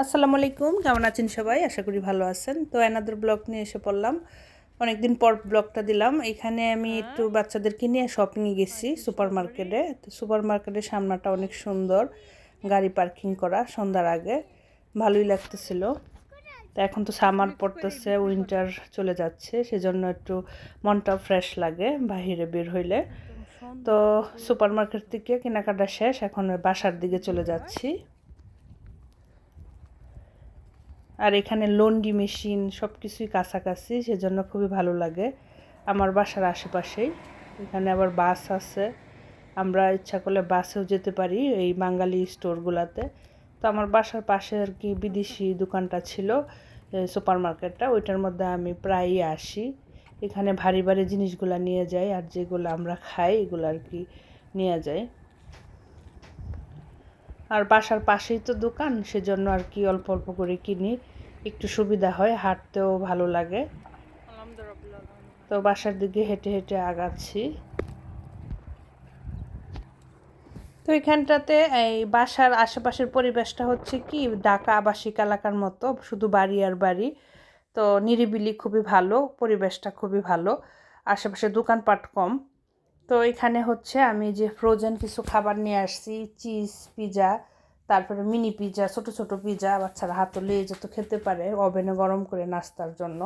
আসসালামু আলাইকুম, কেমন আছেন সবাই? আশা করি ভালো আছেন। তো অ্যানাদার ব্লগ নিয়ে এসে পড়লাম। অনেকদিন পর ব্লগটা দিলাম। এখানে আমি একটু বাচ্চাদেরকে নিয়ে শপিংয়ে গেছি সুপার মার্কেটে। তো সুপার মার্কেটের সামনাটা অনেক সুন্দর, গাড়ি পার্কিং করা সন্ধ্যার আগে, ভালোই লাগতেছিল। তো এখন তো সামার পড়তেছে, উইন্টার চলে যাচ্ছে, সেজন্য একটু মনটা ফ্রেশ লাগে বাহিরে বের হইলে। তো সুপার মার্কেট থেকে কেনাকাটা শেষ, এখন বাসার দিকে চলে যাচ্ছি। আর এখানে লন্ড্রি মেশিন সব কিছুই কাছাকাছি, সেজন্য খুবই ভালো লাগে। আমার বাসার আশেপাশেই এখানে আবার বাস আছে, আমরা ইচ্ছা করলে বাসেও যেতে পারি এই বাঙালি স্টোরগুলোতে। তো আমার বাসার পাশে আর কি বিদেশি দোকানটা ছিল, সুপার মার্কেটটা, ওইটার মধ্যে আমি প্রায়ই আসি। এখানে ভারী ভারী জিনিসগুলো নিয়ে যাই, আর যেগুলো আমরা খাই এগুলো আর কি নিয়ে যাই। আর বাসার পাশেই তো দোকান, সেজন্য আর কি অল্প অল্প করে কিনি, একটু সুবিধা হয়, হাঁটতেও ভালো লাগে। তো বাসার দিকে হেঁটে হেঁটে আগাচ্ছি। তো এখানটাতে এই বাসার আশেপাশের পরিবেশটা হচ্ছে কি ঢাকা আবাসিক এলাকার মতো, শুধু বাড়ি আর বাড়ি। তো নিরিবিলি, খুবই ভালো, পরিবেশটা খুবই ভালো, আশেপাশে দোকানপাট কম। তো এখানে হচ্ছে আমি যে ফ্রোজেন কিছু খাবার নিয়ে আসছি, চিজ পিজা, তারপরে মিনি পিজা, ছোট ছোট পিজা, বাচ্চারা হাতে নিয়ে যেত খেতে পারে ওভেনে গরম করে নাস্তার জন্য।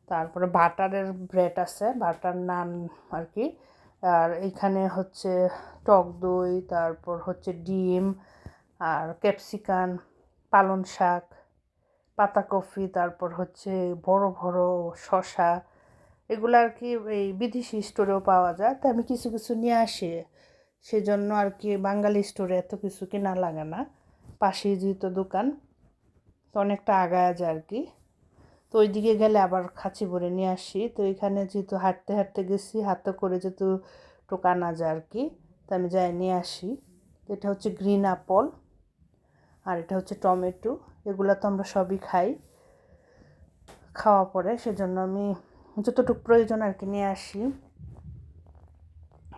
তারপরে বাটারের ব্রেড আছে, বাটার নান আর কি। আর এইখানে হচ্ছে টক দই, তারপর হচ্ছে ডিম, আর ক্যাপসিকাম, পালং শাক, পাতাকপি, তারপর হচ্ছে বড় বড় শসা, এগুলো আর কি এই বিদেশি স্টোরেও পাওয়া যায়। তো আমি কিছু কিছু নিয়ে আসি, সেজন্য আর কি বাঙালি স্টোরে এত কিছু কেনা লাগে না, পাশেই যেহেতু দোকান, তো অনেকটা আগায়া যায় আর কি। তো ওই দিকে গেলে আবার খাঁচি ভরে নিয়ে আসি। তো এখানে যেহেতু হাঁটতে হাঁটতে গেছি, হাতে করে যেহেতু টোকা না যায় আর কি, তো আমি যাই নিয়ে আসি। এটা হচ্ছে গ্রিন আপেল, আর এটা হচ্ছে টমেটো, এগুলো তো আমরা সবই খাই খাওয়া পরে, সেজন্য আমি যতটুকু প্রয়োজন আর কি নিয়ে আসি।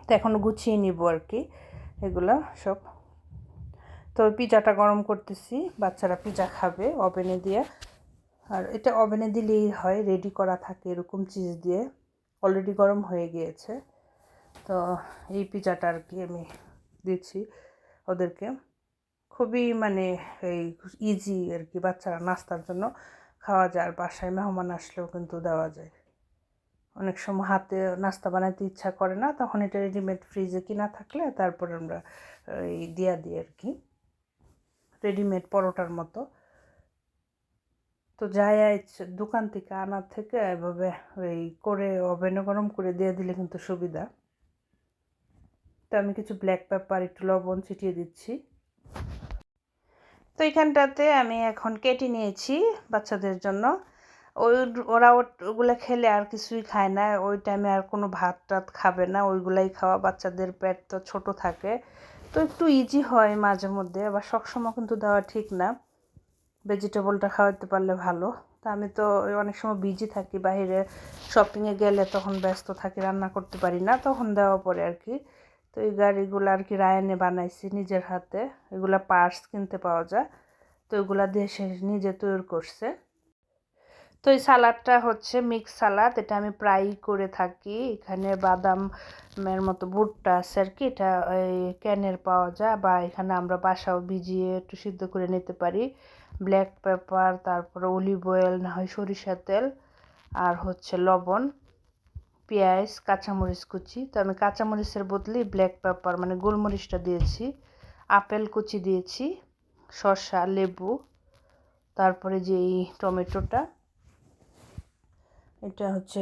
তো এখন গুছিয়ে নিব আর কি এগুলো সব। তো পিজাটা গরম করতেছি, বাচ্চারা পিজা খাবে ওভেনে দিয়ে। আর এটা ওভেনে দিলেই হয়, রেডি করা থাকে এরকম চিজ দিয়ে, অলরেডি গরম হয়ে গিয়েছে। তো এই পিজাটা আর কি আমি দিচ্ছি ওদেরকে, খুবই মানে এই ইজি আর কি, বাচ্চারা নাস্তার জন্য খাওয়া যায়, আর বাসায় মেহমান আসলেও কিন্তু দেওয়া যায়। অনেক সময় হাতে নাস্তা বানাতে ইচ্ছা করে না, তখন এটা রেডিমেড ফ্রিজে কিনা থাকলে তারপর আমরা এই দিয়া দিই আর কি, রেডিমেড পরোটার মতো। তো যাই দোকান থেকে আনার থেকে এভাবে এই করে ওভেনে গরম করে দিয়ে দিলে কিন্তু সুবিধা। তো আমি কিছু ব্ল্যাক পেপার, একটু লবণ ছিটিয়ে দিচ্ছি। তো এখানটাতে আমি এখন কেটে নিয়েছি বাচ্চাদের জন্য। ওরা ওগুলো খেলে আর কিছুই খায় না, ওই টাইমে আর কোনো ভাত টাত খাবে না, ওইগুলাই খাওয়া, বাচ্চাদের পেট তো ছোট থাকে। তো একটু ইজি হয় মাঝে মধ্যে, আবার সবসময় কিন্তু দেওয়া ঠিক না, ভেজিটেবলটা খাওয়াতে পারলে ভালো। তা আমি তো অনেক সময় বিজি থাকি, বাইরে শপিংয়ে গেলে তখন ব্যস্ত থাকি, রান্না করতে পারি না, তখন দেওয়া পড়ে আর কি। তো এই গাড়িগুলো আর কি রায়ানে বানাইছি নিজের হাতে, এগুলা পার্টস কিনতে পাওয়া যায়, তো এগুলা দিয়ে সে নিজে তৈরি করছে। তো এই সালাডটা হচ্ছে মিক্স সালাদ, এটা আমি প্রায়ই করে থাকি। এখানে বাদামের মতো ভুট্টা আছে আর কি, এটা এই ক্যানের পাওয়া যায়, বা এখানে আমরা বাসাও ভিজিয়ে একটু সিদ্ধ করে নিতে পারি। ব্ল্যাক পেপার, তারপরে অলিভ অয়েল, না হয় সরিষার তেল, আর হচ্ছে লবণ, পেঁয়াজ, কাঁচামরিচ কুচি। তো আমি কাঁচামরিচের বদলে ব্ল্যাক পেপার মানে গোলমরিচটা দিয়েছি, আপেল কুচি দিয়েছি, শসা, লেবু, তারপরে যে এই টমেটোটা, এটা হচ্ছে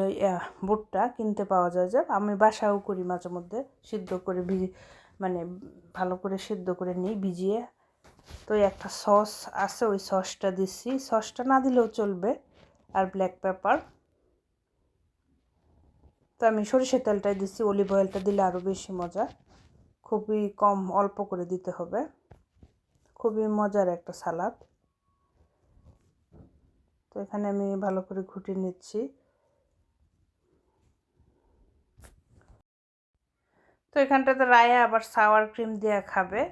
ভুট্টা কিনতে পাওয়া যায়, যে আমি বাসাও করি মাঝে মধ্যে, সিদ্ধ করে মানে ভালো করে সিদ্ধ করে নিই ভিজিয়ে। তো একটা সস আছে, ওই সসটা দিচ্ছি, সসটা না দিলেও চলবে, আর ব্ল্যাক পেপার। তো আমি সরিষার তেলটাই দিচ্ছি, অলিভ অয়েলটা দিলে আরও বেশি মজা, খুবই কম, অল্প করে দিতে হবে। খুবই মজার একটা সালাদ। তো এখানে আমি ভালো করে ঘুটে নিচ্ছি। তো এখানটাতে রায়া আবার সাওয়ার ক্রিম দিয়ে খাবে,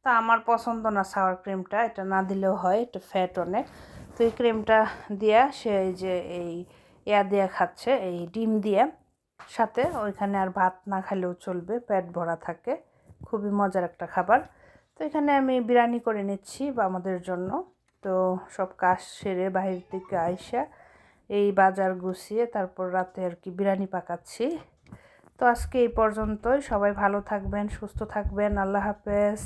তা আমার পছন্দ না সাওয়ার ক্রিমটা, এটা না দিলেও হয়, এটা ফ্যাট অনেক। তো এই ক্রিমটা দিয়া সে এই যে এই দিয়ে খাচ্ছে, এই ডিম দিয়ে সাথে। ওইখানে আর ভাত না খেলেও চলবে, পেট ভরা থাকে, খুবই মজার একটা খাবার। তো এখানে আমি বিরিয়ানি করে নিচ্ছি বা আমাদের জন্য। তো সব কাজ সেরে বাহির থেকে আইসা এই বাজার গুছিয়ে তারপর রাতে আর কি বিরিয়ানি পাকাচ্ছি। তো আজকে এই পর্যন্তই। সবাই ভালো থাকবেন, সুস্থ থাকবেন। আল্লাহ হাফেজ।